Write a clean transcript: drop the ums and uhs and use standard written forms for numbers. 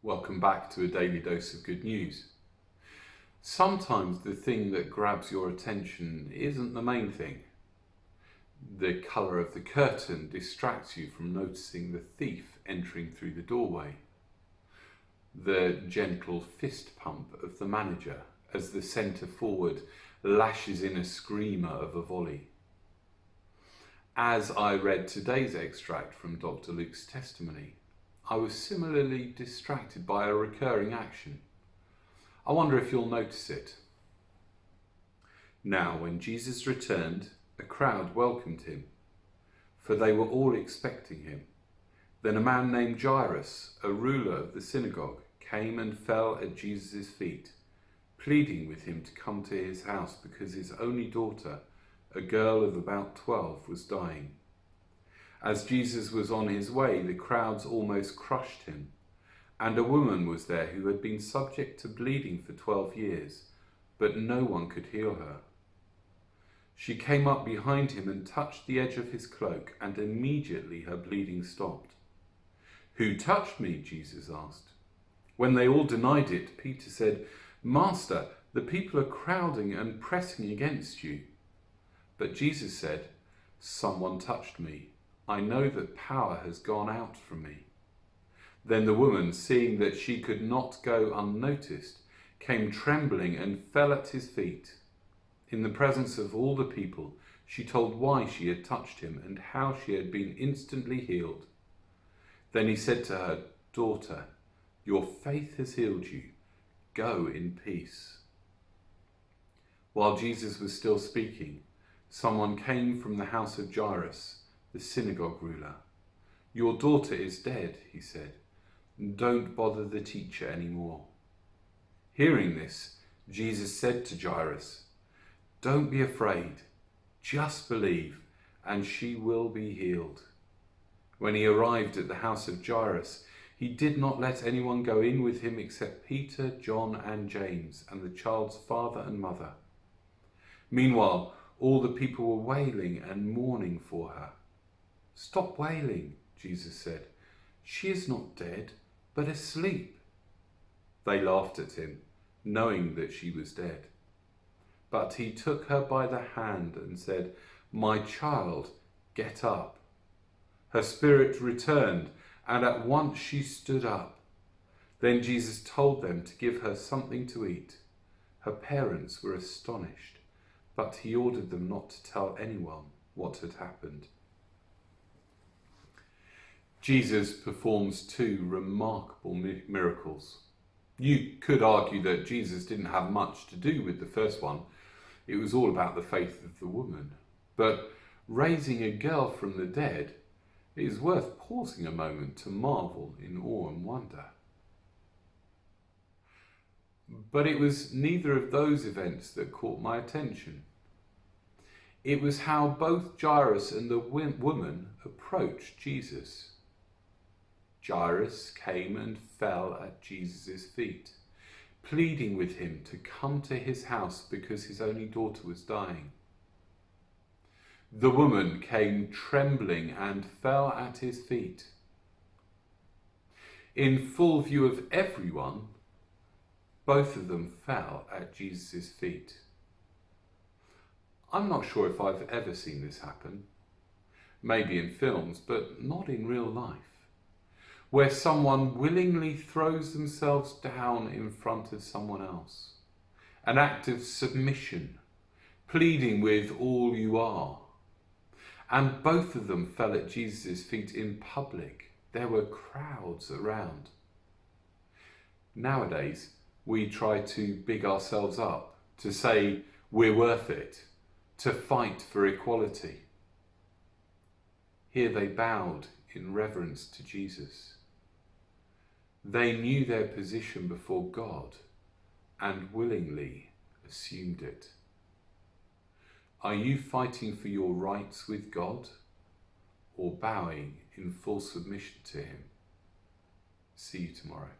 Welcome back to a daily dose of good news. Sometimes the thing that grabs your attention isn't the main thing. The colour of the curtain distracts you from noticing the thief entering through the doorway. The gentle fist pump of the manager as the centre forward lashes in a screamer of a volley. As I read today's extract from Dr. Luke's testimony, I was similarly distracted by a recurring action. I wonder if you'll notice it. Now, when Jesus returned, a crowd welcomed him, for they were all expecting him. Then a man named Jairus, a ruler of the synagogue, came and fell at Jesus' feet, pleading with him to come to his house because his only daughter, a girl of about 12, was dying. As Jesus was on his way, the crowds almost crushed him, and a woman was there who had been subject to bleeding for 12 years, but no one could heal her. She came up behind him and touched the edge of his cloak, and immediately her bleeding stopped. "Who touched me?" Jesus asked. When they all denied it, Peter said, "Master, the people are crowding and pressing against you." But Jesus said, "Someone touched me. I know that power has gone out from me." Then the woman, seeing that she could not go unnoticed, came trembling and fell at his feet. In the presence of all the people, she told why she had touched him and how she had been instantly healed. Then he said to her, "Daughter, your faith has healed you. Go in peace." While Jesus was still speaking, someone came from the house of Jairus, the synagogue ruler. "Your daughter is dead," he said. "Don't bother the teacher anymore." Hearing this, Jesus said to Jairus, "Don't be afraid, just believe, and she will be healed." When he arrived at the house of Jairus, he did not let anyone go in with him except Peter, John, and James, and the child's father and mother. Meanwhile, all the people were wailing and mourning for her. "Stop wailing," Jesus said. "She is not dead, but asleep." They laughed at him, knowing that she was dead. But he took her by the hand and said, "My child, get up." Her spirit returned, and at once she stood up. Then Jesus told them to give her something to eat. Her parents were astonished, but he ordered them not to tell anyone what had happened. Jesus performs two remarkable miracles. You could argue that Jesus didn't have much to do with the first one. It was all about the faith of the woman. But raising a girl from the dead is worth pausing a moment to marvel in awe and wonder. But it was neither of those events that caught my attention. It was how both Jairus and the woman approached Jesus. Jairus came and fell at Jesus' feet, pleading with him to come to his house because his only daughter was dying. The woman came trembling and fell at his feet. In full view of everyone, both of them fell at Jesus' feet. I'm not sure if I've ever seen this happen. Maybe in films, but not in real life, where someone willingly throws themselves down in front of someone else. An act of submission, pleading with all you are. And both of them fell at Jesus' feet in public. There were crowds around. Nowadays, we try to big ourselves up, to say we're worth it, to fight for equality. Here they bowed in reverence to Jesus. They knew their position before God and willingly assumed it. Are you fighting for your rights with God or bowing in full submission to him? See you tomorrow.